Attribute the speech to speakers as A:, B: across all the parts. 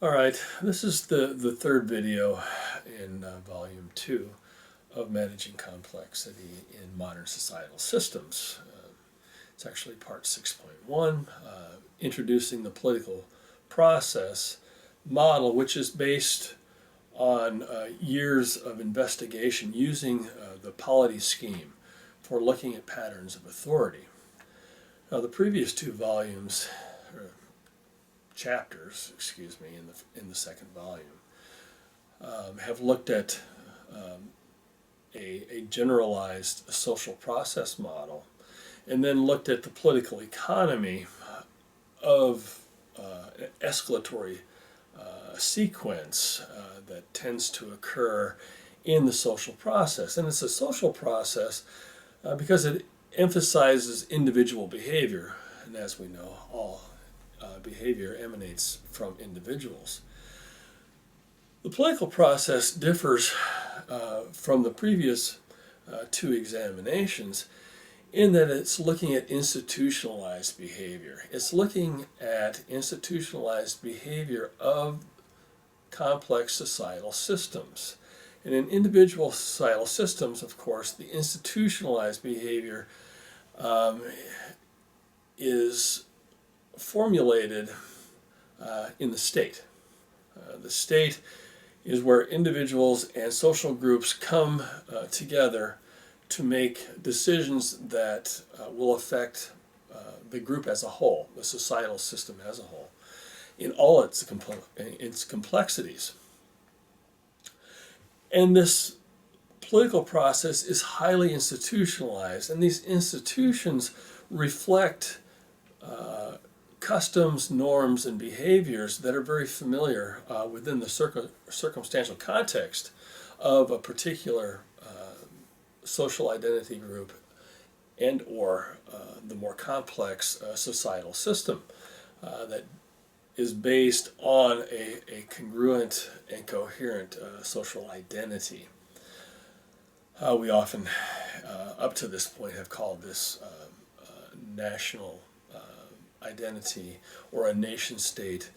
A: All right, this is the third video in volume 2 of Managing Complexity in Modern Societal Systems. It's actually part 6.1, introducing the political process model, which is based on years of investigation using the Polity scheme for looking at patterns of authority. Now, the previous two volumes, chapters, in the second volume, have looked at a generalized social process model, and then looked at the political economy of an escalatory sequence that tends to occur in the social process. And it's a social process because it emphasizes individual behavior, and as we know, all behavior emanates from individuals. The political process differs from the previous two examinations in that it's looking at institutionalized behavior. It's looking at institutionalized behavior of complex societal systems. And in individual societal systems, of course, the institutionalized behavior is formulated in the state. The state is where individuals and social groups come together to make decisions that will affect the group as a whole, the societal system as a whole, in all its complexities. And this political process is highly institutionalized, and these institutions reflect customs, norms, and behaviors that are very familiar within the circumstantial context of a particular social identity group and or the more complex societal system that is based on a congruent and coherent social identity. We often, up to this point, have called this national identity or a nation state.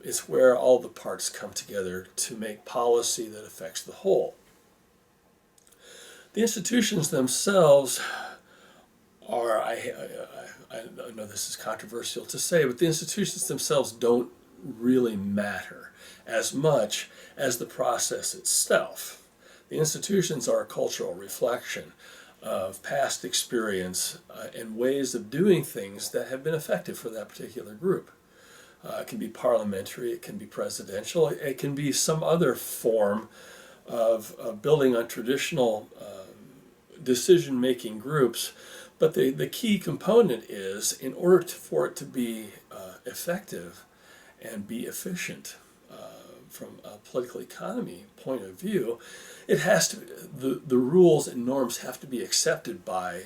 A: It's where all the parts come together to make policy that affects the whole. The institutions themselves are, I know this is controversial to say, but the institutions themselves don't really matter as much as the process itself. The institutions are a cultural reflection of past experience and ways of doing things that have been effective for that particular group. It can be parliamentary, it can be presidential, it can be some other form of building on traditional decision-making groups. But the key component is, in order for it to be effective and be efficient from a political economy point of view, it has to, the rules and norms have to be accepted by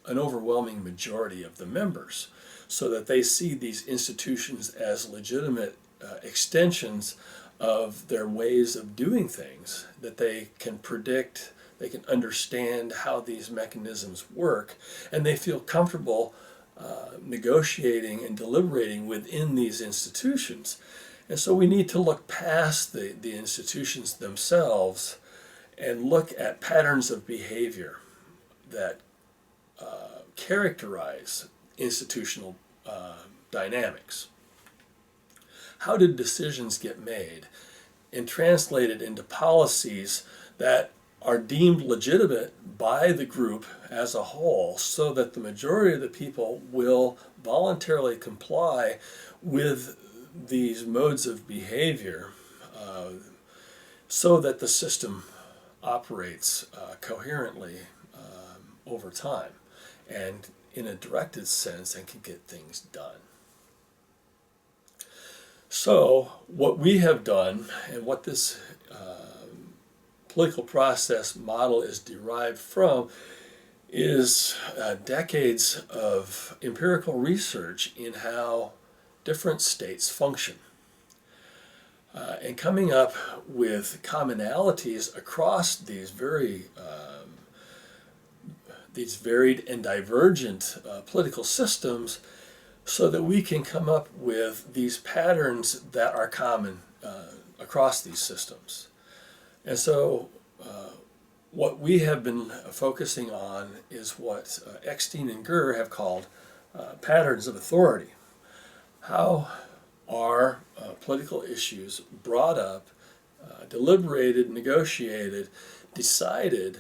A: an overwhelming majority of the members, so that they see these institutions as legitimate extensions of their ways of doing things, that they can predict, they can understand how these mechanisms work, and they feel comfortable negotiating and deliberating within these institutions. And so we need to look past the institutions themselves and look at patterns of behavior that characterize institutional dynamics. How did decisions get made and translated into policies that are deemed legitimate by the group as a whole, so that the majority of the people will voluntarily comply with these modes of behavior, so that the system operates coherently over time and in a directed sense and can get things done. So what we have done, and what this political process model is derived from, is decades of empirical research in how different states function, and coming up with commonalities across these varied and divergent political systems so that we can come up with these patterns that are common across these systems. And so what we have been focusing on is what Eckstein and Gurr have called patterns of authority. How are political issues brought up, deliberated, negotiated, decided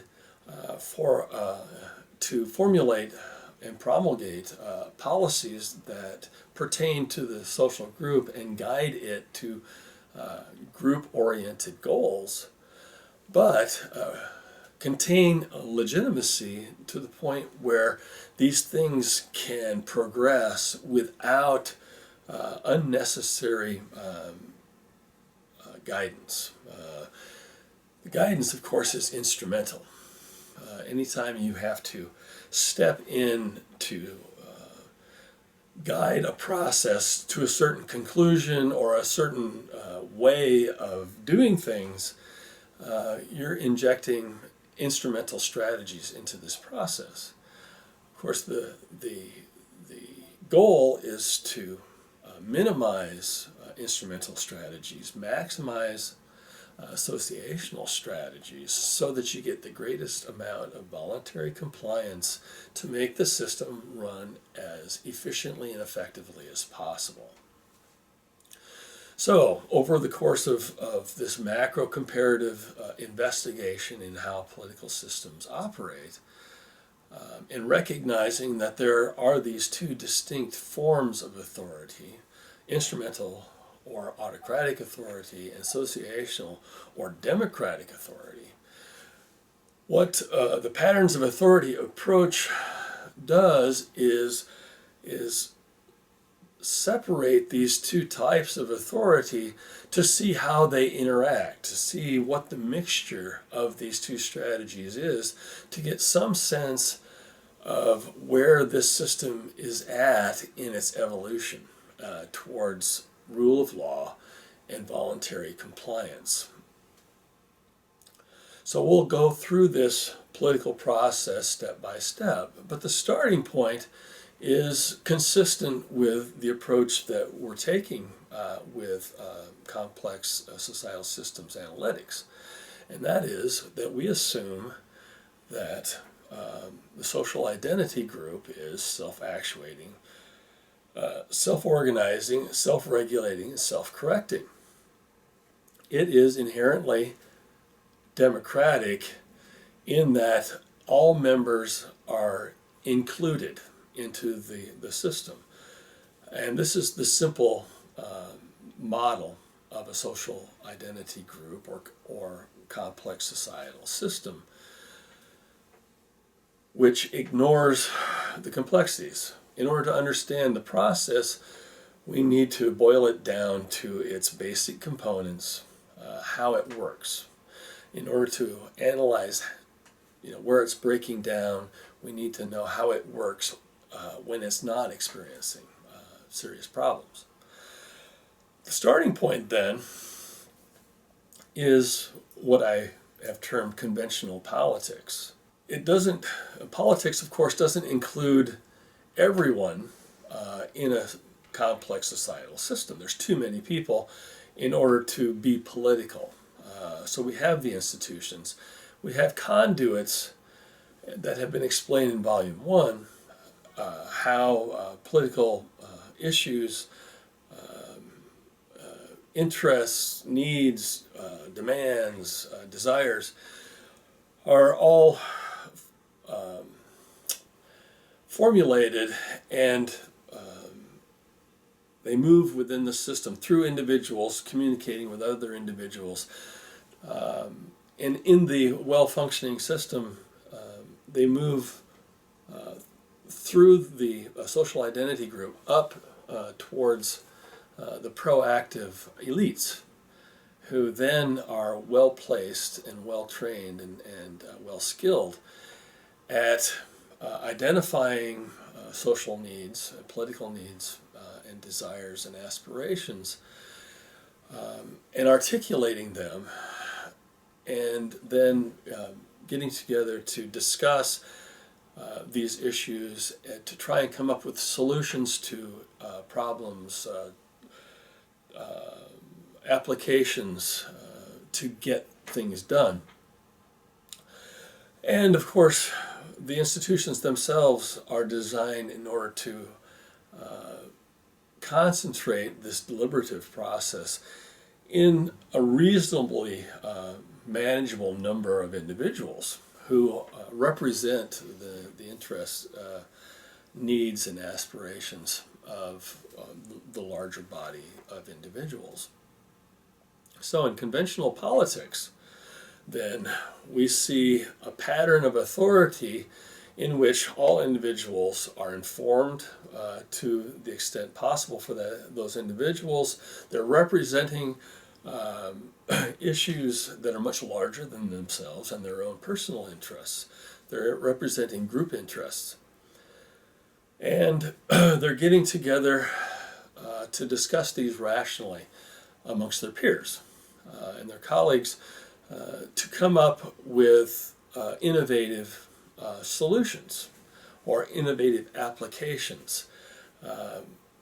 A: to formulate and promulgate policies that pertain to the social group and guide it to group-oriented goals, but contain legitimacy to the point where these things can progress without unnecessary guidance. The guidance, of course, is instrumental. Anytime you have to step in to guide a process to a certain conclusion or a certain way of doing things, you're injecting instrumental strategies into this process. Of course, the goal is to minimize instrumental strategies, maximize associational strategies, so that you get the greatest amount of voluntary compliance to make the system run as efficiently and effectively as possible. So, over the course of this macro comparative investigation in how political systems operate, and recognizing that there are these two distinct forms of authority, instrumental or autocratic authority, and associational or democratic authority, what the patterns of authority approach does is separate these two types of authority to see how they interact, to see what the mixture of these two strategies is, to get some sense of where this system is at in its evolution towards rule of law and voluntary compliance. So we'll go through this political process step by step, but the starting point is consistent with the approach that we're taking with complex societal systems analytics. And that is that we assume that the social identity group is self-actuating, self-organizing, self-regulating, and self-correcting. It is inherently democratic in that all members are included into the system. And this is the simple model of a social identity group or complex societal system, which ignores the complexities. In order to understand the process, we need to boil it down to its basic components, how it works. In order to analyze where it's breaking down, we need to know how it works when it's not experiencing serious problems. The starting point then is what I have termed conventional politics. Politics, of course, doesn't include everyone in a complex societal system. There's too many people in order to be political. So we have the institutions. We have conduits that have been explained in Volume 1, how political issues, interests, needs, demands, desires are all formulated, and they move within the system through individuals communicating with other individuals. And in the well-functioning system, they move through the social identity group up towards the proactive elites, who then are well-placed and well-trained and well-skilled at identifying social needs, political needs, and desires and aspirations, and articulating them, and then getting together to discuss these issues to try and come up with solutions to problems, applications to get things done. And of course, the institutions themselves are designed in order to concentrate this deliberative process in a reasonably manageable number of individuals who represent the interests, needs, and aspirations of the larger body of individuals. So in conventional politics, then we see a pattern of authority in which all individuals are informed to the extent possible for those individuals. They're representing issues that are much larger than themselves and their own personal interests. They're representing group interests. And they're getting together to discuss these rationally amongst their peers and their colleagues to come up with innovative solutions or innovative applications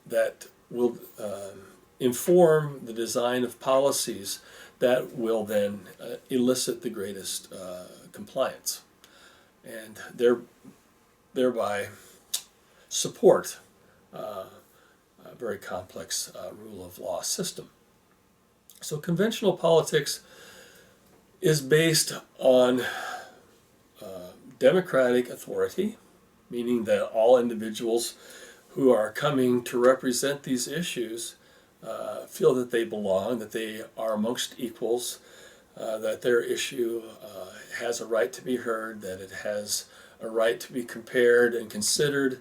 A: that will inform the design of policies that will then elicit the greatest compliance and thereby support a very complex rule of law system. So conventional politics is based on democratic authority, meaning that all individuals who are coming to represent these issues feel that they belong, that they are amongst equals, that their issue has a right to be heard, that it has a right to be compared and considered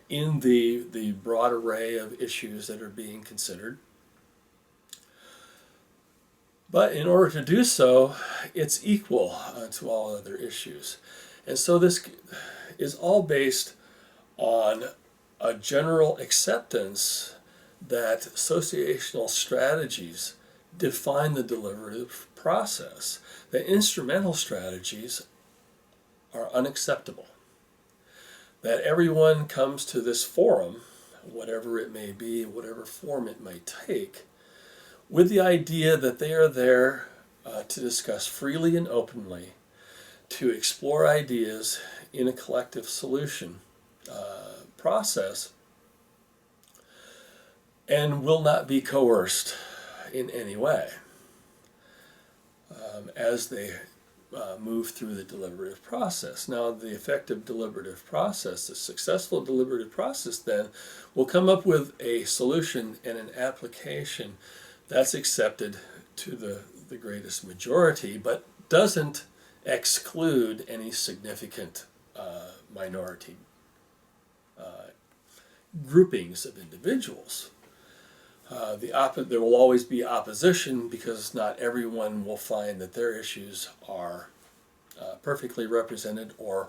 A: in the broad array of issues that are being considered. But in order to do so, it's equal to all other issues. And so this is all based on a general acceptance that associational strategies define the deliberative process, that instrumental strategies are unacceptable, that everyone comes to this forum, whatever it may be, whatever form it may take, with the idea that they are there to discuss freely and openly, to explore ideas in a collective solution process, and will not be coerced in any way as they move through the deliberative process. Now, the effective deliberative process, the successful deliberative process, then will come up with a solution and an application that's accepted to the greatest majority, but doesn't exclude any significant minority groupings of individuals. There will always be opposition because not everyone will find that their issues are perfectly represented or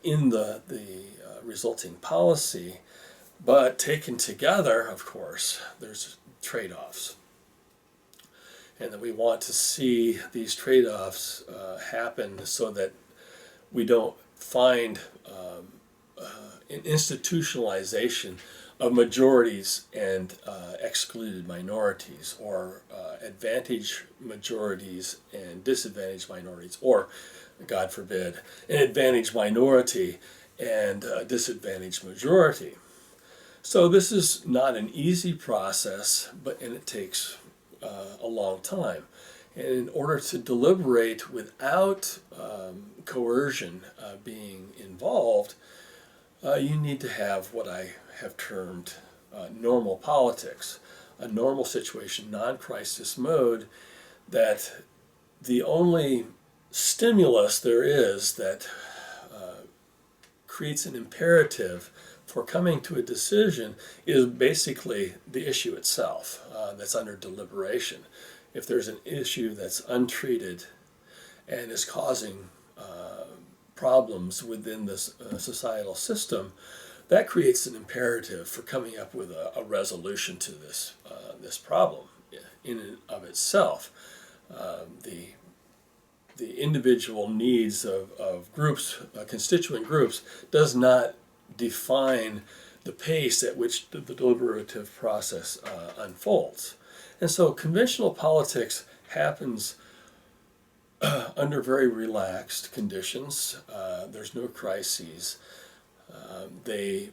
A: in the resulting policy, but taken together, of course, there's trade-offs. And that we want to see these trade-offs happen so that we don't find an institutionalization of majorities and excluded minorities, or advantaged majorities and disadvantaged minorities, or, God forbid, an advantaged minority and a disadvantaged majority. So this is not an easy process, and it takes a long time. And in order to deliberate without coercion being involved, you need to have what I have termed normal politics, a normal situation, non-crisis mode, that the only stimulus there is that creates an imperative for coming to a decision is basically the issue itself that's under deliberation. If there's an issue that's untreated and is causing problems within this societal system, that creates an imperative for coming up with a resolution to this problem in and of itself. The the individual needs of groups, constituent groups, does not define the pace at which the deliberative process unfolds. And so conventional politics happens under very relaxed conditions. There's no crises. They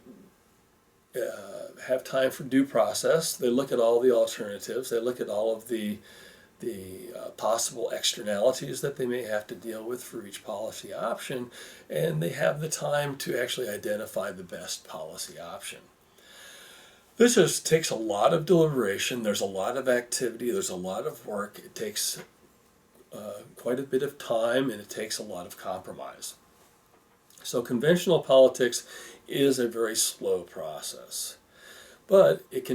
A: have time for due process. They look at all the alternatives. They look at all of the possible externalities that they may have to deal with for each policy option, and they have the time to actually identify the best policy option. This just takes a lot of deliberation. There's a lot of activity. There's a lot of work. It takes quite a bit of time, and it takes a lot of compromise. So conventional politics is a very slow process, but it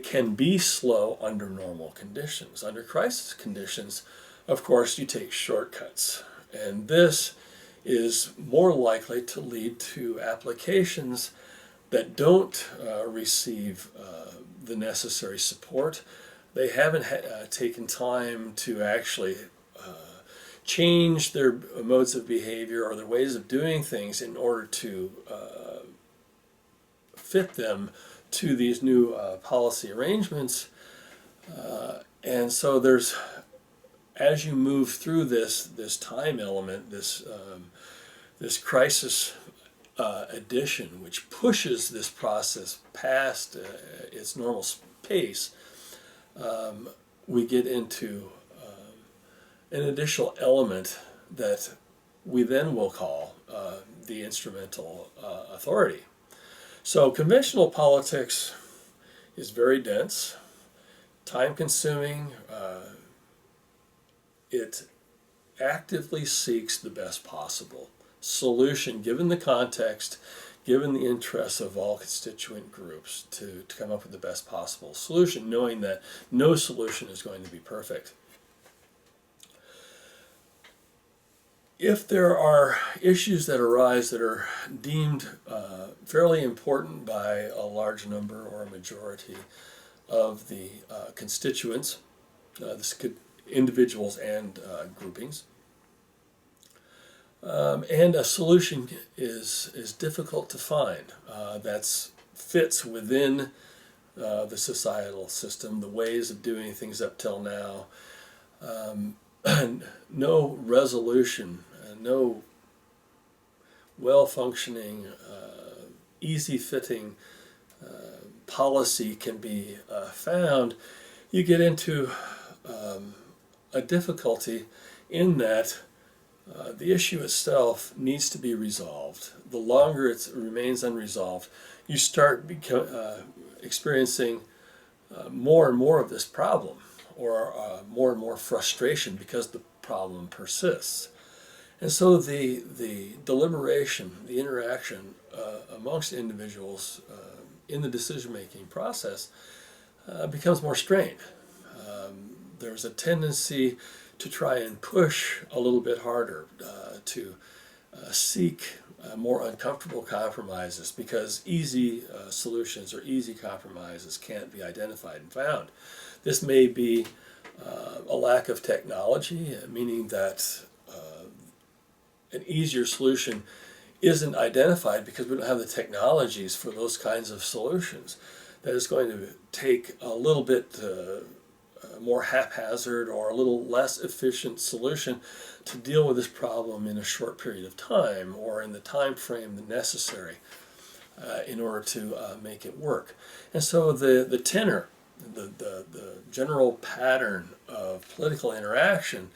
A: can be slow under normal conditions. Under crisis conditions, of course, you take shortcuts, and this is more likely to lead to applications that don't receive the necessary support. They haven't taken time to actually change their modes of behavior or their ways of doing things in order to fit them to these new policy arrangements. And so there's, as you move through this time element, this crisis addition, which pushes this process past its normal pace, we get into an additional element that we then will call the instrumental authority. So conventional politics is very dense, time-consuming. It actively seeks the best possible solution, given the context, given the interests of all constituent groups, to come up with the best possible solution, knowing that no solution is going to be perfect. If there are issues that arise that are deemed fairly important by a large number or a majority of the constituents, individuals and groupings, and a solution is difficult to find that fits within the societal system, the ways of doing things up till now, no resolution, no well-functioning, easy-fitting policy can be found, you get into a difficulty in that the issue itself needs to be resolved. The longer it remains unresolved, you start experiencing more and more of this problem, or more and more frustration because the problem persists. And so the deliberation, the interaction amongst individuals in the decision-making process becomes more strained. There's a tendency to try and push a little bit harder, to seek more uncomfortable compromises, because easy solutions or easy compromises can't be identified and found. This may be a lack of technology, meaning that an easier solution isn't identified because we don't have the technologies for those kinds of solutions. That is going to take a little bit more haphazard or a little less efficient solution to deal with this problem in a short period of time, or in the time frame necessary in order to make it work. And so the tenor, the general pattern of political interaction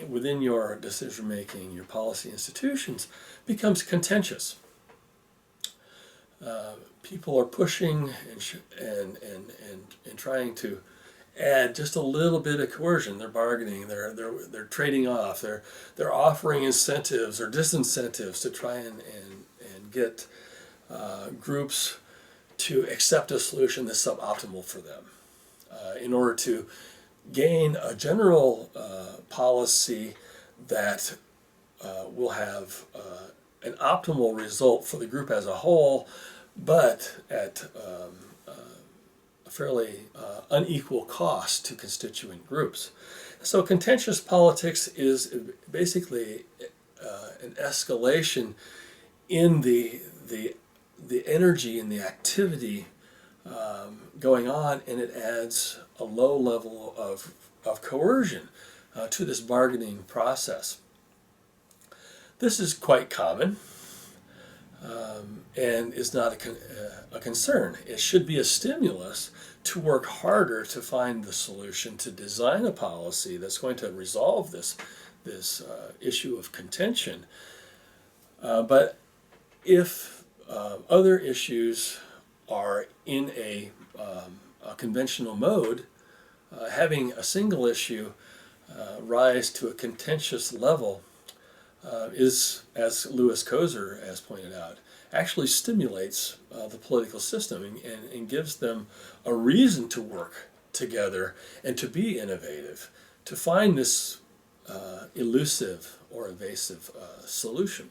A: within your decision making, your policy institutions, becomes contentious. People are pushing and trying to add just a little bit of coercion. They're bargaining. They're trading off. They're offering incentives or disincentives to try and get groups to accept a solution that's suboptimal for them, in order to gain a general policy that will have an optimal result for the group as a whole, but at a fairly unequal cost to constituent groups. So contentious politics is basically an escalation in the energy and the activity going on, and it adds a low level of coercion to this bargaining process. This is quite common and is not a concern. It should be a stimulus to work harder to find the solution, to design a policy that's going to resolve this issue of contention. But if other issues are in a conventional mode, having a single issue rise to a contentious level is, as Louis Kozer has pointed out, actually stimulates the political system and gives them a reason to work together and to be innovative, to find this elusive or evasive solution.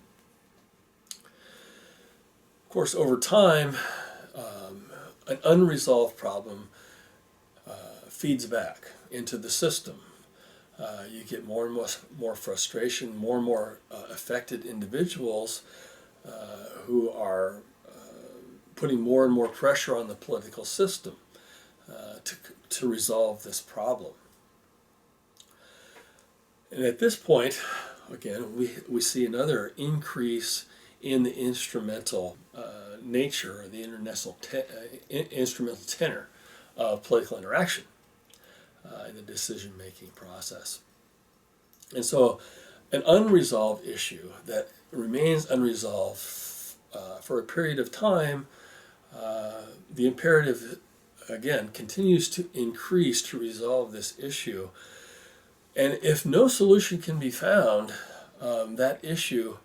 A: Of course, over time, an unresolved problem feeds back into the system. You get more and more frustration, more and more affected individuals who are putting more and more pressure on the political system to resolve this problem. And at this point, again, we see another increase in the instrumental nature, or the instrumental tenor of political interaction in the decision-making process. And so an unresolved issue that remains unresolved for a period of time, the imperative, again, continues to increase to resolve this issue. And if no solution can be found, that issue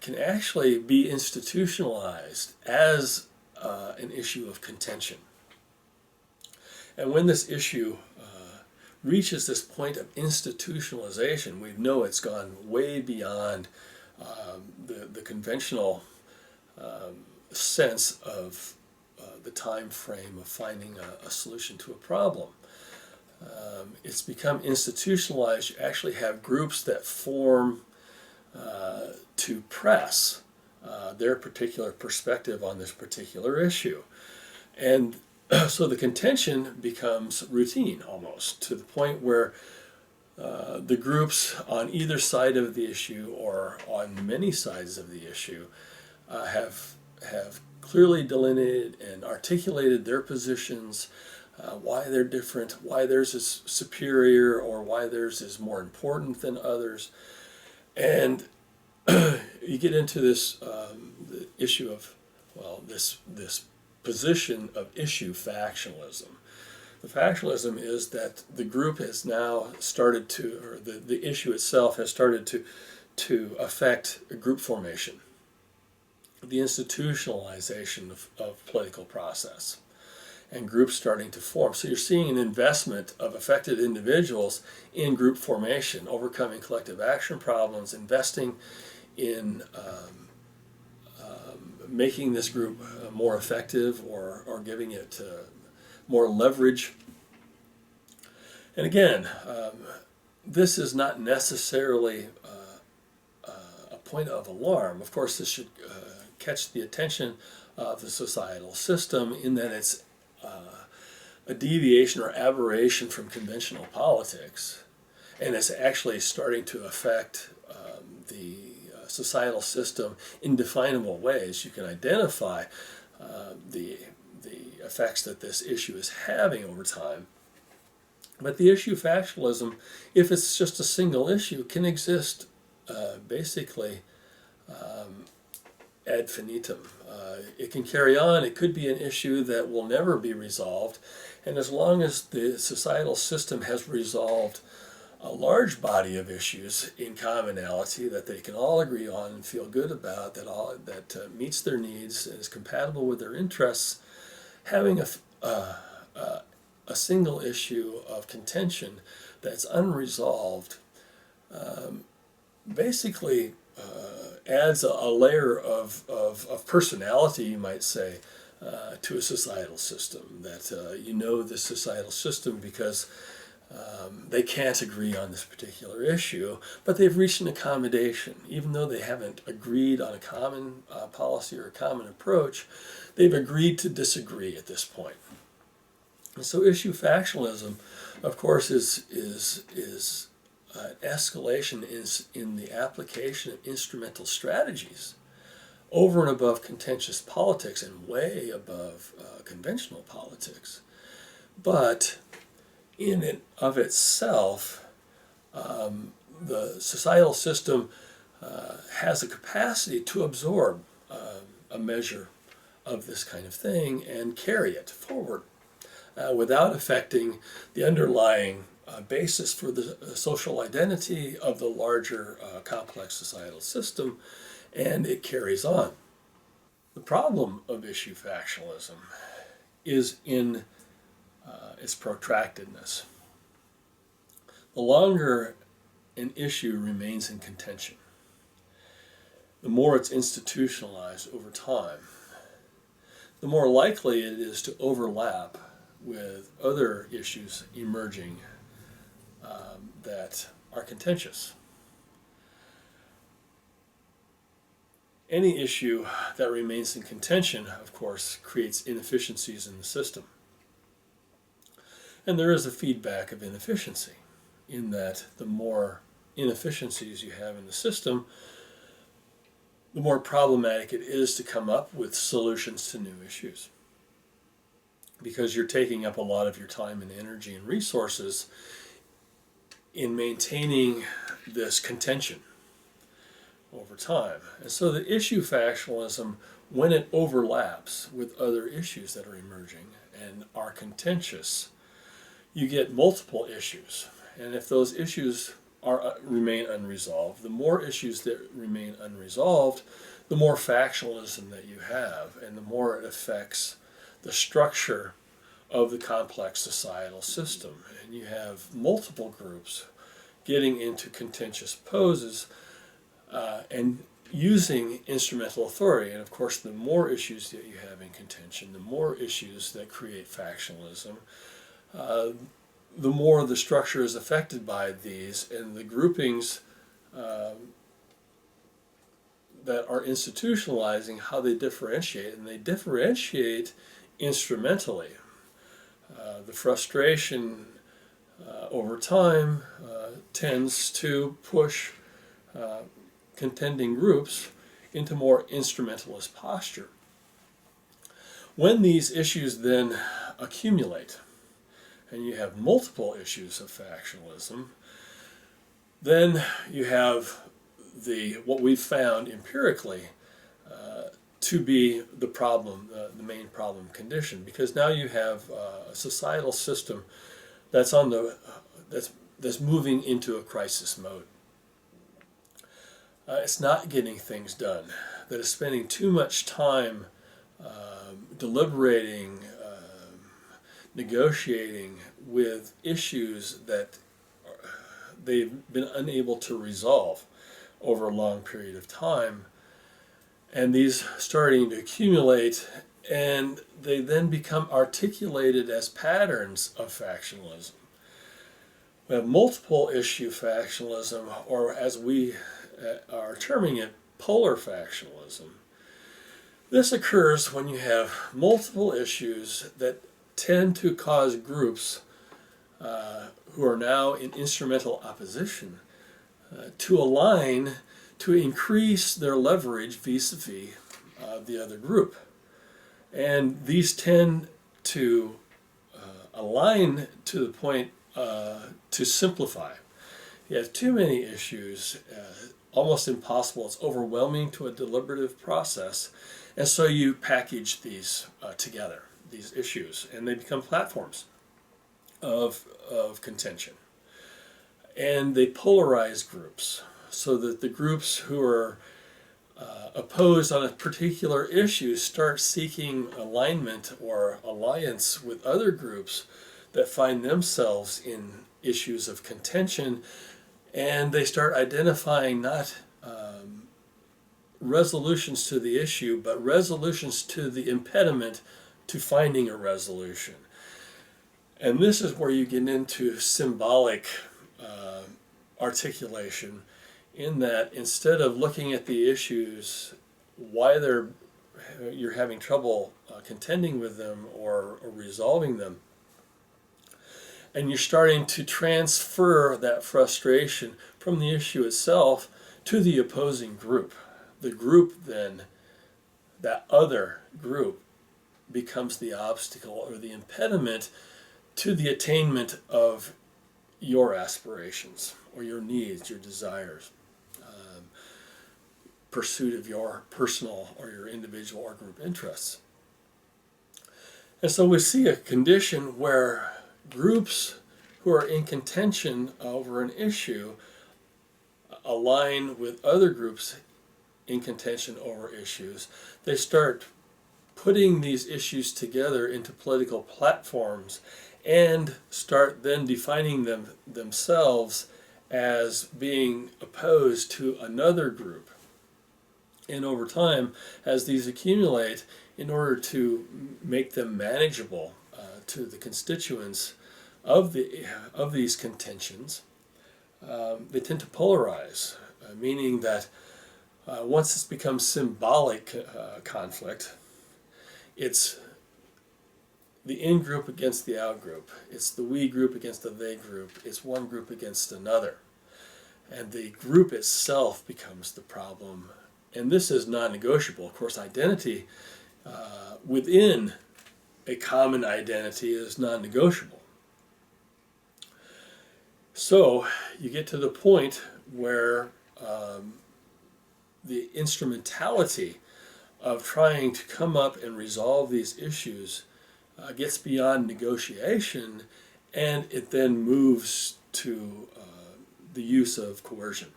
A: can actually be institutionalized as an issue of contention. And when this issue reaches this point of institutionalization, we know it's gone way beyond the conventional sense of the time frame of finding a solution to a problem. It's become institutionalized. You actually have groups that form to press their particular perspective on this particular issue. And so the contention becomes routine almost, to the point where the groups on either side of the issue or on many sides of the issue have clearly delineated and articulated their positions, why they're different, why theirs is superior, or why theirs is more important than others. And you get into this the issue of, well, this position of issue factionalism. The factionalism is that the group has now started to, or the issue itself has started to affect group formation, the institutionalization of political process, and groups starting to form. So you're seeing an investment of affected individuals in group formation, overcoming collective action problems, investing in making this group more effective, or giving it more leverage. And again, this is not necessarily a point of alarm. Of course, this should catch the attention of the societal system, in that it's a deviation or aberration from conventional politics, and it's actually starting to affect the societal system in definable ways. You can identify the effects that this issue is having over time. But the issue factionalism, if it's just a single issue, can exist basically ad infinitum. It can carry on. It could be an issue that will never be resolved. And as long as the societal system has resolved a large body of issues in commonality that they can all agree on and feel good about, that meets their needs and is compatible with their interests, having a single issue of contention that's unresolved basically adds a layer of personality, you might say, to a societal system. That the societal system because They can't agree on this particular issue, but they've reached an accommodation. Even though they haven't agreed on a common policy or a common approach, they've agreed to disagree at this point. And so issue factionalism, of course, is an escalation in the application of instrumental strategies over and above contentious politics and way above conventional politics. But in and of itself, the societal system has a capacity to absorb a measure of this kind of thing and carry it forward without affecting the underlying basis for the social identity of the larger complex societal system, and it carries on. The problem of issue factionalism is in its protractedness. The longer an issue remains in contention, the more it's institutionalized over time, the more likely it is to overlap with other issues emerging that are contentious. Any issue that remains in contention, of course, creates inefficiencies in the system. And there is a feedback of inefficiency, in that the more inefficiencies you have in the system, the more problematic it is to come up with solutions to new issues. Because you're taking up a lot of your time and energy and resources in maintaining this contention over time. And so the issue factionalism, when it overlaps with other issues that are emerging and are contentious, you get multiple issues. And if those issues remain unresolved, the more issues that remain unresolved, the more factionalism that you have, and the more it affects the structure of the complex societal system. And you have multiple groups getting into contentious poses and using instrumental authority. And of course, the more issues that you have in contention, the more issues that create factionalism, the more the structure is affected by these, and the groupings that are institutionalizing how they differentiate, and they differentiate instrumentally. The frustration over time tends to push contending groups into more instrumentalist posture. When these issues then accumulate, and you have multiple issues of factionalism, then you have what we've found empirically to be the problem, the main problem condition, because now you have a societal system that's that's moving into a crisis mode. It's not getting things done, that is spending too much time deliberating, negotiating with issues that they've been unable to resolve over a long period of time, and these starting to accumulate, and they then become articulated as patterns of factionalism. We have multiple issue factionalism, or as we are terming it, polar factionalism. This occurs when you have multiple issues that tend to cause groups who are now in instrumental opposition to align to increase their leverage vis-a-vis the other group. And these tend to align to the point to simplify. You have too many issues, almost impossible. It's overwhelming to a deliberative process. And so you package these together, these issues, and they become platforms of contention. And they polarize groups so that the groups who are opposed on a particular issue start seeking alignment or alliance with other groups that find themselves in issues of contention, and they start identifying not resolutions to the issue, but resolutions to the impediment to finding a resolution. And this is where you get into symbolic articulation, in that instead of looking at the issues, why you're having trouble contending with them or resolving them, and you're starting to transfer that frustration from the issue itself to the opposing group. The group then, that other group, becomes the obstacle or the impediment to the attainment of your aspirations or your needs, your desires, pursuit of your personal or your individual or group interests. And so we see a condition where groups who are in contention over an issue align with other groups in contention over issues. They start putting these issues together into political platforms and start then defining them themselves as being opposed to another group. And over time, as these accumulate, in order to make them manageable to the constituents of these contentions, they tend to polarize, meaning that once this becomes symbolic conflict, it's the in-group against the out-group. It's the we group against the they group. It's one group against another. And the group itself becomes the problem. And this is non-negotiable. Of course, identity within a common identity is non-negotiable. So you get to the point where the instrumentality of trying to come up and resolve these issues gets beyond negotiation, and it then moves to the use of coercion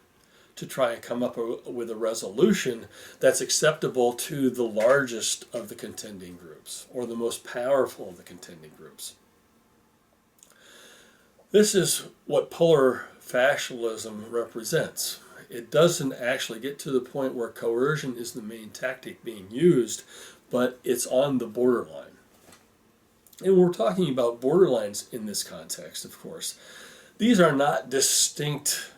A: to try and come up with a resolution that's acceptable to the largest of the contending groups or the most powerful of the contending groups. This is what polar factionalism represents. It doesn't actually get to the point where coercion is the main tactic being used, but it's on the borderline. And we're talking about borderlines in this context, of course. These are not distinct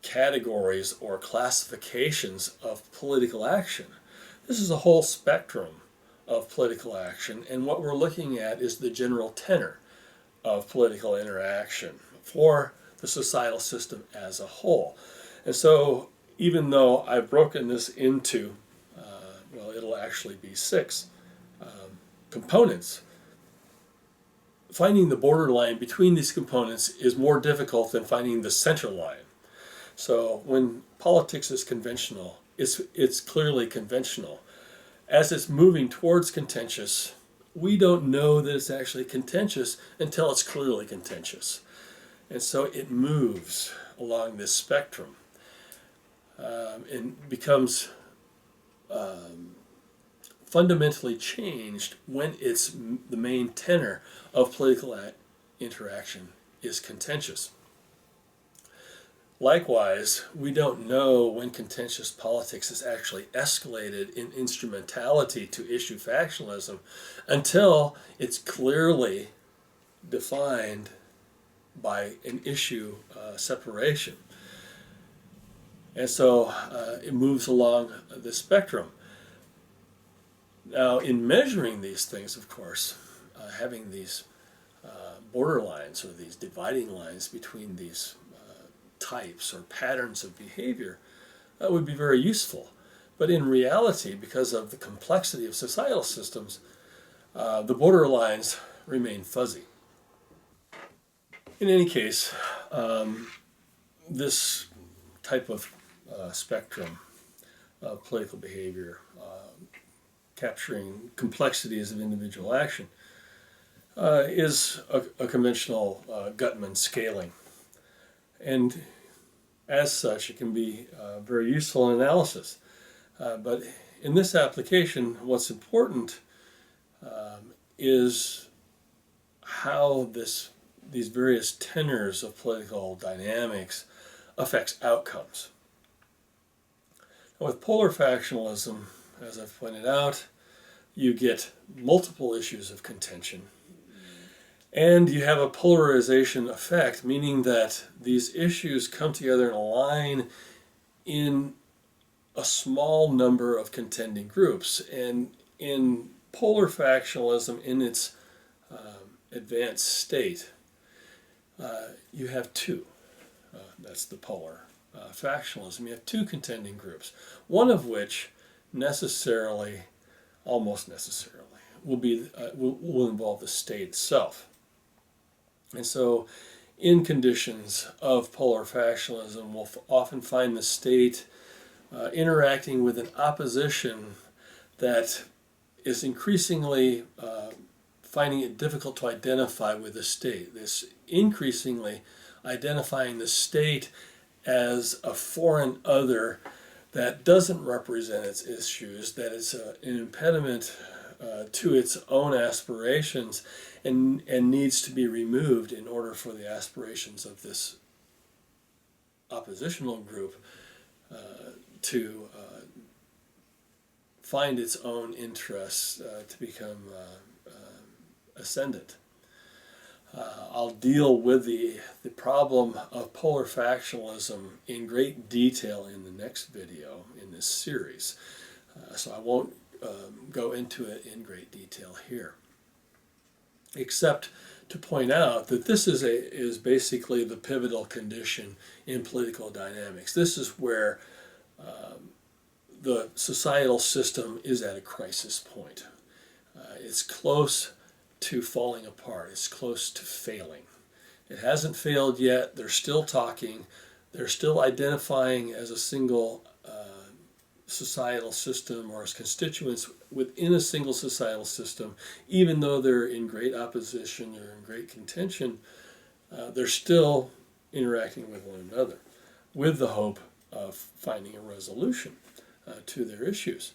A: categories or classifications of political action. This is a whole spectrum of political action, and what we're looking at is the general tenor of political interaction for the societal system as a whole. And so even though I've broken this into, it'll actually be 6 components, finding the borderline between these components is more difficult than finding the center line. So when politics is conventional, it's clearly conventional. As it's moving towards contentious, we don't know that it's actually contentious until it's clearly contentious. And so it moves along this spectrum and becomes fundamentally changed when it's the main tenor of political interaction is contentious. Likewise, we don't know when contentious politics is actually escalated in instrumentality to issue factionalism until it's clearly defined by an issue separation. And so it moves along the spectrum. Now, in measuring these things, of course, having these borderlines or these dividing lines between these types or patterns of behavior would be very useful. But in reality, because of the complexity of societal systems, the borderlines remain fuzzy. In any case, this type of spectrum of political behavior, capturing complexities of individual action, is a conventional Gutmann scaling. And as such, it can be very useful in analysis. But in this application, what's important is how these various tenors of political dynamics affects outcomes. Now, with polar factionalism, as I've pointed out, you get multiple issues of contention. And you have a polarization effect, meaning that these issues come together and align in a small number of contending groups. And in polar factionalism, in its advanced state, you have two. That's the polar factionalism. You have two contending groups, one of which necessarily, almost necessarily, will involve the state itself. And so, in conditions of polar factionalism, we'll often find the state interacting with an opposition that is increasingly finding it difficult to identify with the state. This increasingly identifying the state as a foreign other that doesn't represent its issues, that is an impediment to its own aspirations, and needs to be removed in order for the aspirations of this oppositional group to find its own interests to become ascendant. I'll deal with the problem of polar factionalism in great detail in the next video in this series, so I won't go into it in great detail here, except to point out that this is basically the pivotal condition in political dynamics. This is where the societal system is at a crisis point. It's close to falling apart. It's close to failing. It hasn't failed yet. They're still talking. They're still identifying as a single societal system or as constituents within a single societal system. Even though they're in great opposition or in great contention, they're still interacting with one another with the hope of finding a resolution to their issues.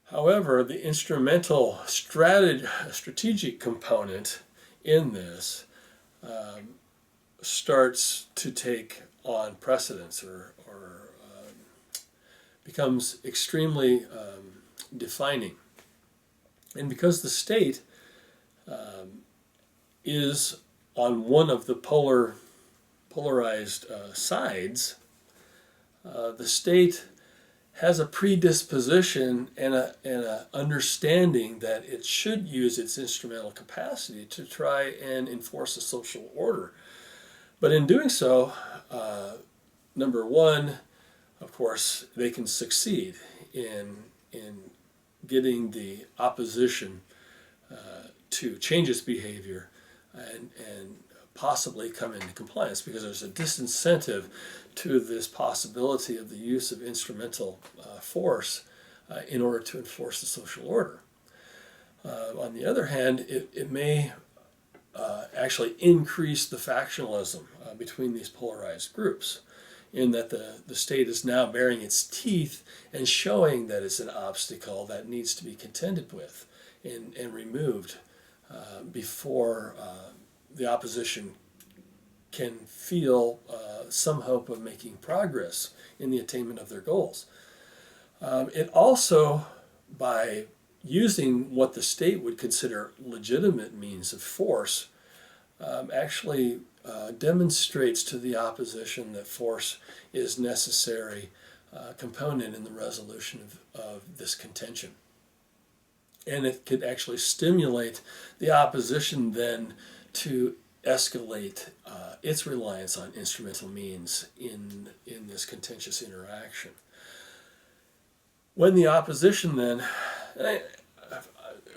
A: However, the instrumental strategic component in this starts to take on precedence or becomes extremely defining. And because the state is on one of the polarized sides, the state has a predisposition and a understanding that it should use its instrumental capacity to try and enforce a social order. But in doing so, number one, of course, they can succeed in getting the opposition to change its behavior and possibly come into compliance, because there's a disincentive to this possibility of the use of instrumental force in order to enforce the social order. On the other hand, it may actually increase the factionalism between these polarized groups, in that the state is now baring its teeth and showing that it's an obstacle that needs to be contended with and removed before the opposition can feel some hope of making progress in the attainment of their goals. It also, by using what the state would consider legitimate means of force, actually demonstrates to the opposition that force is necessary component in the resolution of this contention. And it could actually stimulate the opposition then to escalate its reliance on instrumental means in this contentious interaction. When the opposition then,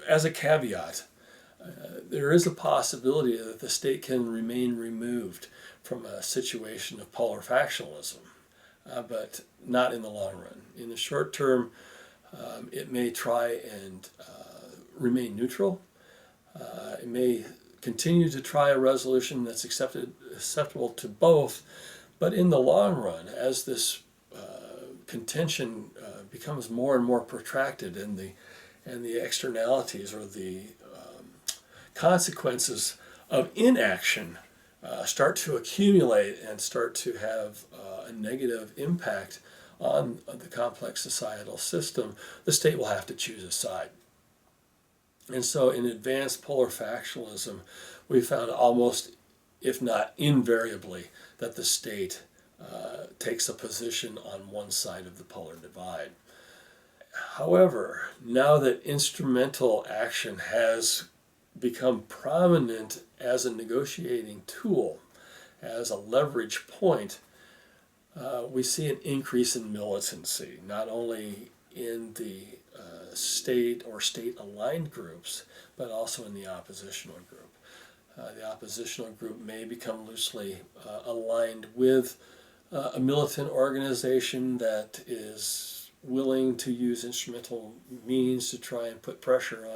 A: as a caveat, there is a possibility that the state can remain removed from a situation of polar factionalism, but not in the long run. In the short term, it may try and remain neutral. It may continue to try a resolution that's acceptable to both, but in the long run, as this contention becomes more and more protracted, and the externalities or the consequences of inaction start to accumulate and start to have a negative impact on the complex societal system, the state will have to choose a side. And so in advanced polar factionalism, we found almost, if not invariably, that the state takes a position on one side of the polar divide. However, now that instrumental action has become prominent as a negotiating tool, as a leverage point, we see an increase in militancy, not only in the state or state-aligned groups, but also in the oppositional group. The oppositional group may become loosely aligned with a militant organization that is willing to use instrumental means to try and put pressure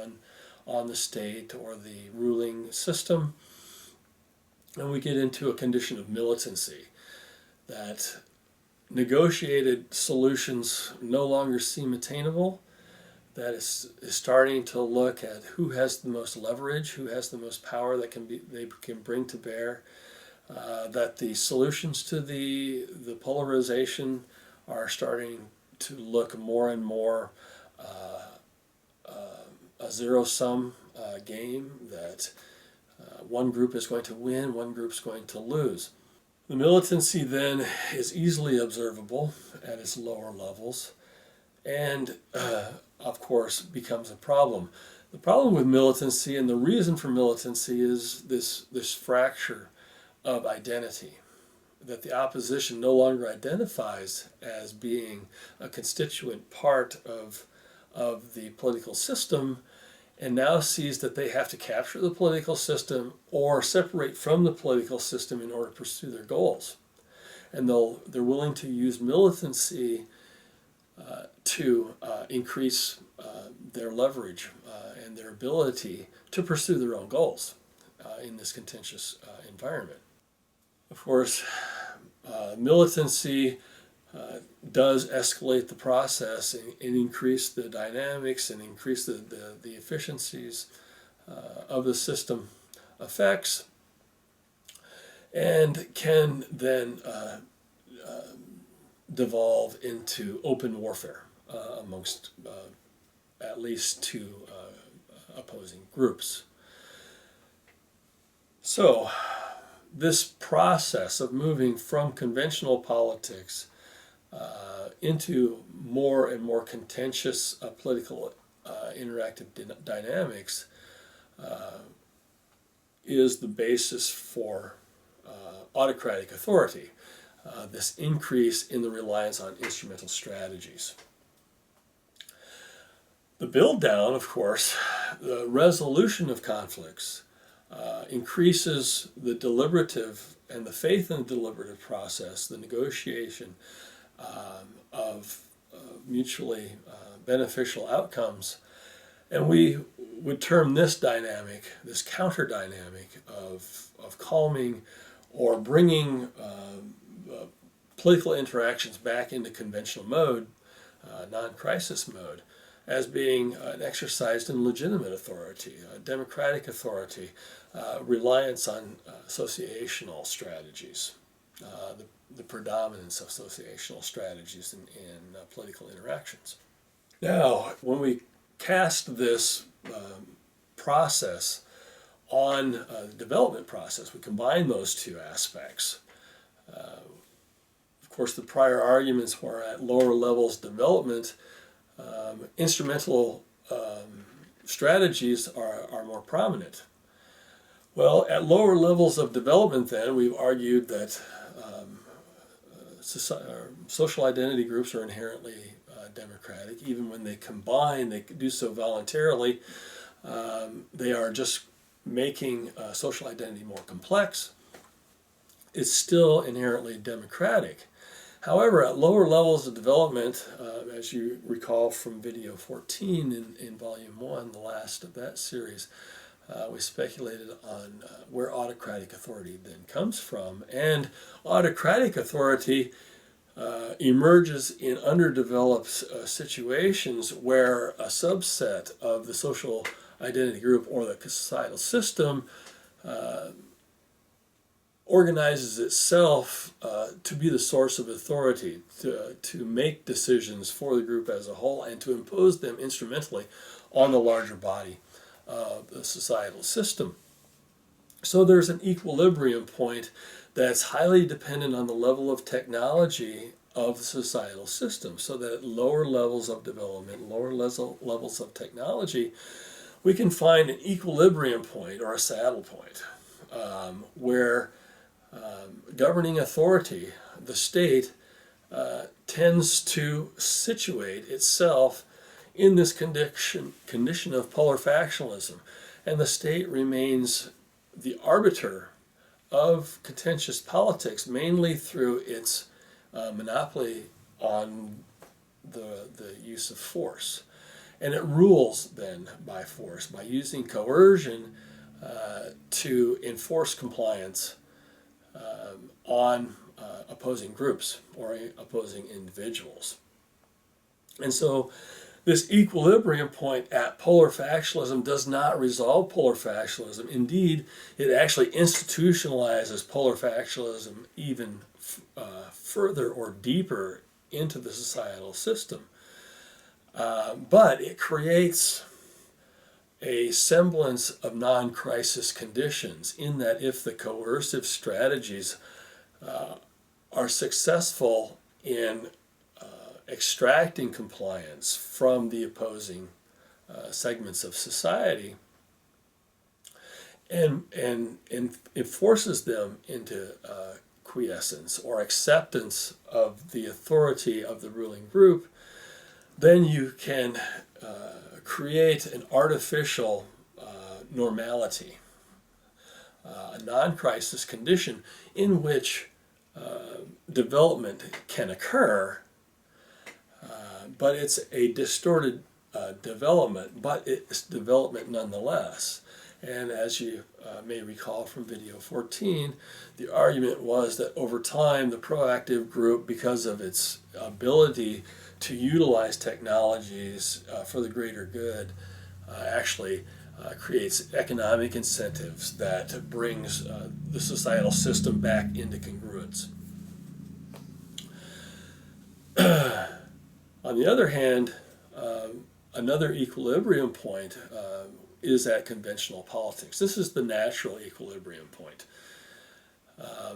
A: on the state or the ruling system. And we get into a condition of militancy, that negotiated solutions no longer seem attainable, that is starting to look at who has the most leverage, who has the most power that they can bring to bear, that the solutions to the polarization are starting to look more and more a zero-sum game, that one group is going to win, one group's going to lose. The militancy then is easily observable at its lower levels, and of course becomes a problem. The problem with militancy, and the reason for militancy, is this fracture of identity, that the opposition no longer identifies as being a constituent part of the political system, and now sees that they have to capture the political system or separate from the political system in order to pursue their goals. And they're willing to use militancy to increase their leverage and their ability to pursue their own goals in this contentious environment. Of course, militancy does escalate the process and increase the dynamics and increase the efficiencies of the system effects, and can then devolve into open warfare amongst at least two opposing groups. So this process of moving from conventional politics into more and more contentious political interactive dynamics is the basis for autocratic authority, this increase in the reliance on instrumental strategies. The build down, of course, the resolution of conflicts increases the deliberative and the faith in the deliberative process, the negotiation of mutually beneficial outcomes. And we would term this dynamic, this counter dynamic of calming or bringing political interactions back into conventional mode, non-crisis mode, as being exercised in legitimate authority, democratic authority, reliance on associational strategies, the predominance of associational strategies in political interactions. Now, when we cast this process on the development process, we combine those two aspects. Of course, the prior arguments were at lower levels development, instrumental strategies are more prominent. Well, at lower levels of development then, we've argued that social identity groups are inherently democratic. Even when they combine, they do so voluntarily. They are just making social identity more complex. It's still inherently democratic. However, at lower levels of development, as you recall from video 14 in volume 1, the last of that series, we speculated on where autocratic authority then comes from. And autocratic authority emerges in underdeveloped situations where a subset of the social identity group or the societal system organizes itself to be the source of authority, to make decisions for the group as a whole, and to impose them instrumentally on the larger body the societal system. So there's an equilibrium point that's highly dependent on the level of technology of the societal system, so that at lower levels of development, lower levels of technology, we can find an equilibrium point or a saddle point where governing authority, the state, tends to situate itself in this condition of polar factionalism, and the state remains the arbiter of contentious politics, mainly through its monopoly on the use of force. And it rules then by force, by using coercion to enforce compliance on opposing groups or opposing individuals. And so this equilibrium point at polar factionalism does not resolve polar factionalism. Indeed, it actually institutionalizes polar factionalism even further or deeper into the societal system. But it creates a semblance of non-crisis conditions, in that if the coercive strategies are successful in extracting compliance from the opposing segments of society, and it forces them into quiescence or acceptance of the authority of the ruling group, then you can create an artificial normality, a non-crisis condition in which development can occur, but it's a distorted development, but it's development nonetheless. And as you may recall from video 14, the argument was that over time the proactive group, because of its ability to utilize technologies for the greater good, actually creates economic incentives that brings the societal system back into congruence. On the other hand, another equilibrium point is at conventional politics. This is the natural equilibrium point.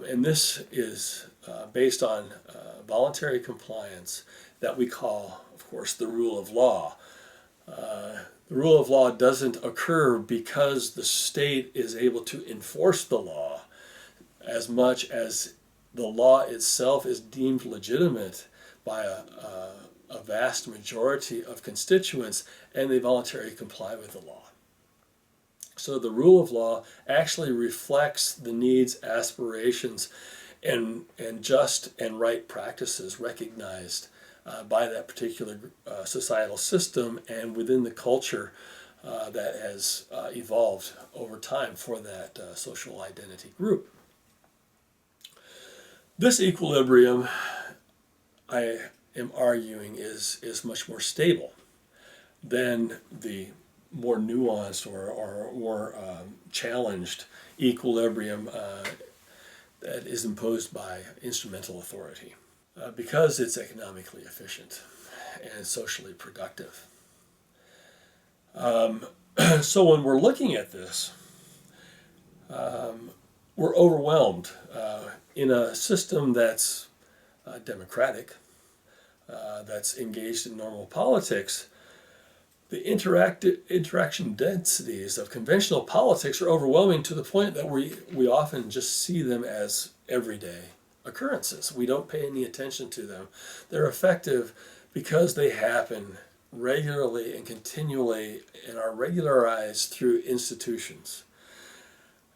A: And this is based on voluntary compliance that we call, of course, the rule of law. The rule of law doesn't occur because the state is able to enforce the law as much as the law itself is deemed legitimate by a vast majority of constituents, and they voluntarily comply with the law. So the rule of law actually reflects the needs, aspirations, and just and right practices recognized by that particular societal system and within the culture that has evolved over time for that social identity group. This equilibrium, I am arguing, is much more stable than the more nuanced or more challenged equilibrium that is imposed by instrumental authority, because it's economically efficient and socially productive. So when we're looking at this, we're overwhelmed in a system that's democratic, that's engaged in normal politics. The interaction densities of conventional politics are overwhelming to the point that we often just see them as everyday occurrences. We don't pay any attention to them. They're effective because they happen regularly and continually and are regularized through institutions.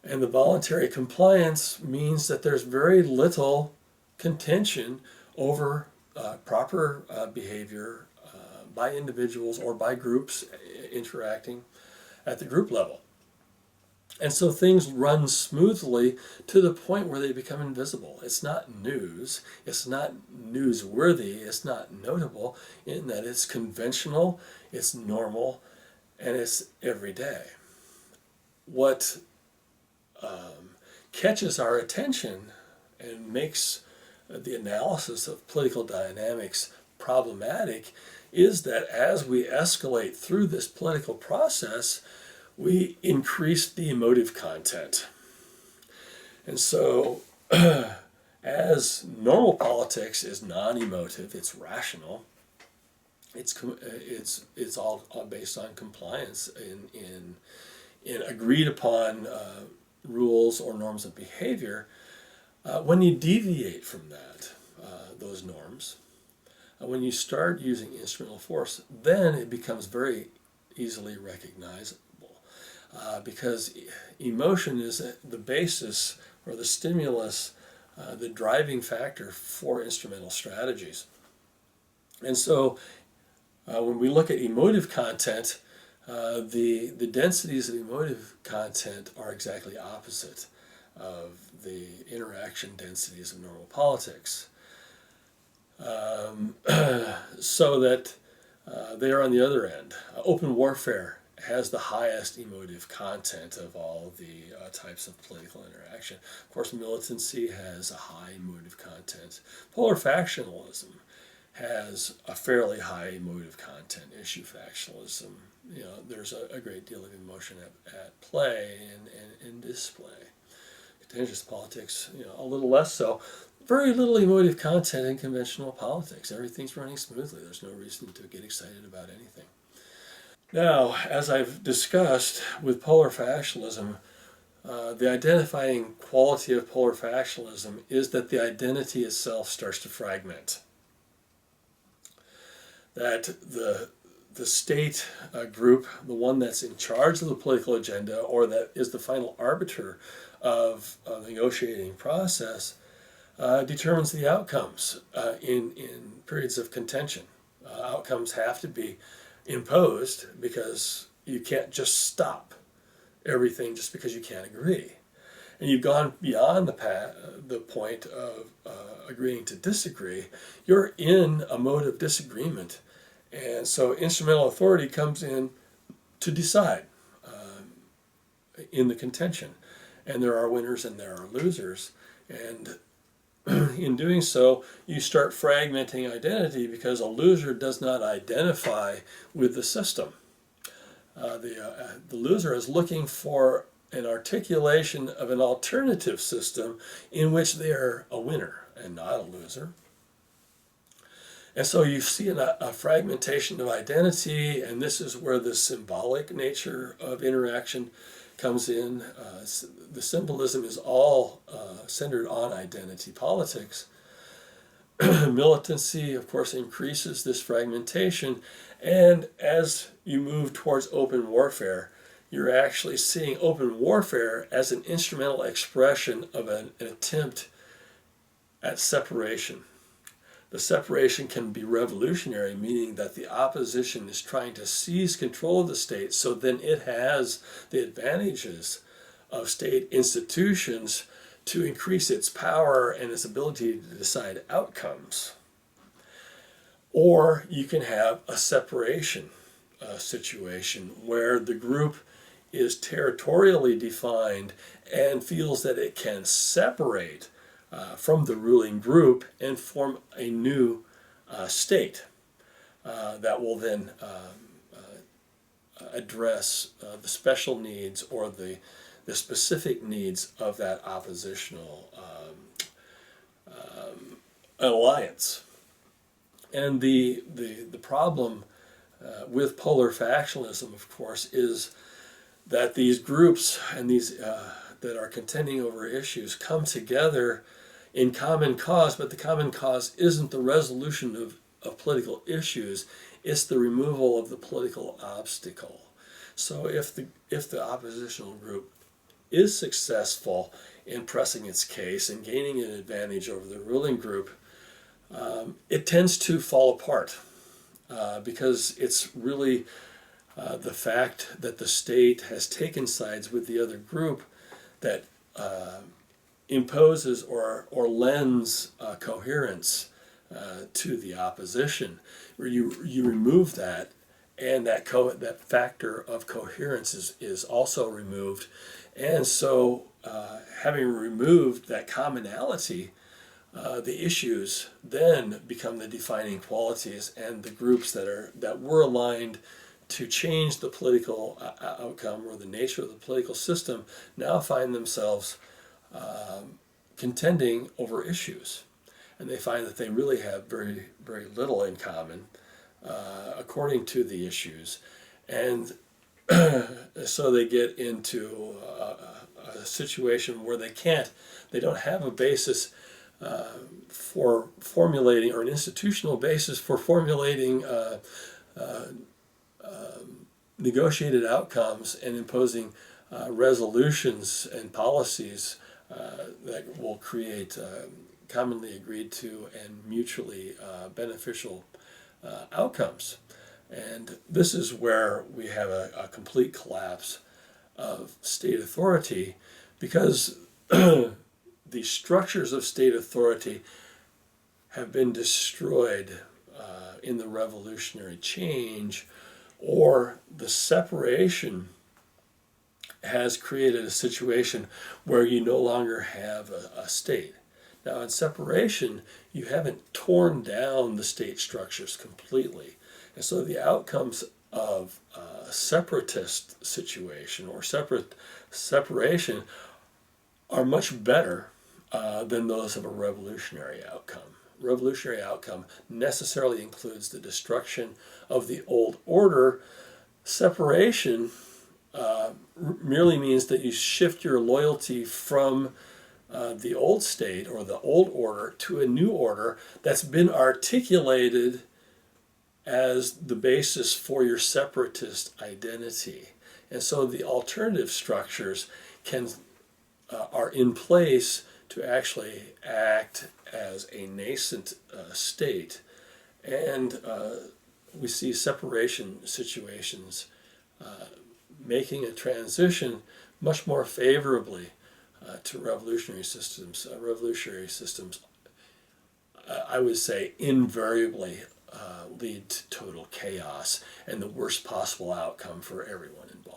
A: And the voluntary compliance means that there's very little contention over proper behavior by individuals or by groups interacting at the group level. And so things run smoothly to the point where they become invisible. It's not news, it's not newsworthy, it's not notable in that it's conventional, it's normal, and it's everyday. What catches our attention and makes the analysis of political dynamics problematic is that as we escalate through this political process, we increase the emotive content. And so, as normal politics is non-emotive, it's rational. It's all based on compliance in agreed upon rules or norms of behavior. When you deviate from those norms, when you start using instrumental force, then it becomes very easily recognizable, because emotion is the basis or the stimulus, the driving factor for instrumental strategies. And so when we look at emotive content, the densities of emotive content are exactly opposite of the interaction densities of normal politics. So that they are on the other end. Open warfare has the highest emotive content of all the types of political interaction. Of course, militancy has a high emotive content. Polar Factionalism has a fairly high emotive content. Issue factionalism, there's a great deal of emotion at play and display. Contentious politics, a little less so. Very little emotive content in conventional politics. Everything's running smoothly. There's no reason to get excited about anything. Now, as I've discussed with polar factionalism, the identifying quality of polar factionalism is that the identity itself starts to fragment. That the state group, the one that's in charge of the political agenda or that is the final arbiter of the negotiating process, determines the outcomes in periods of contention. Outcomes have to be imposed because you can't just stop everything just because you can't agree. And you've gone beyond the point of agreeing to disagree. You're in a mode of disagreement. And so instrumental authority comes in to decide in the contention. And there are winners and there are losers. And in doing so, you start fragmenting identity because a loser does not identify with the system. The loser is looking for an articulation of an alternative system in which they are a winner and not a loser. And so you see a fragmentation of identity, and this is where the symbolic nature of interaction comes in. The symbolism is all centered on identity politics. Militancy, of course, increases this fragmentation, and as you move towards open warfare, you're actually seeing open warfare as an instrumental expression of an attempt at separation. The separation can be revolutionary, meaning that the opposition is trying to seize control of the state so then it has the advantages of state institutions to increase its power and its ability to decide outcomes. Or you can have a separation situation where the group is territorially defined and feels that it can separate from the ruling group and form a new state that will then address the special needs or the specific needs of that oppositional alliance. And the problem with polar factionalism, of course, is that these groups and these that are contending over issues come together in common cause, but the common cause isn't the resolution of political issues, it's the removal of the political obstacle. So if the oppositional group is successful in pressing its case and gaining an advantage over the ruling group, it tends to fall apart because it's really the fact that the state has taken sides with the other group that imposes or lends coherence to the opposition. Where you remove that, and that factor of coherence is also removed, and so having removed that commonality, the issues then become the defining qualities, and the groups that were aligned to change the political outcome or the nature of the political system now find themselves contending over issues. And they find that they really have very, very little in common according to the issues. And so they get into a situation where they don't have a basis for formulating, or an institutional basis for formulating negotiated outcomes and imposing resolutions and policies that will create commonly agreed to and mutually beneficial outcomes. And this is where we have a complete collapse of state authority, because the structures of state authority have been destroyed in the revolutionary change, or the separation has created a situation where you no longer have a state. Now, in separation, you haven't torn down the state structures completely. And so the outcomes of a separatist situation or separation are much better than those of a revolutionary outcome. Revolutionary outcome necessarily includes the destruction of the old order. Separation merely means that you shift your loyalty from the old state or the old order to a new order that's been articulated as the basis for your separatist identity. And so the alternative structures are in place to actually act as a nascent state. And we see separation situations making a transition much more favorably to revolutionary systems. Revolutionary systems, I would say, invariably lead to total chaos and the worst possible outcome for everyone involved.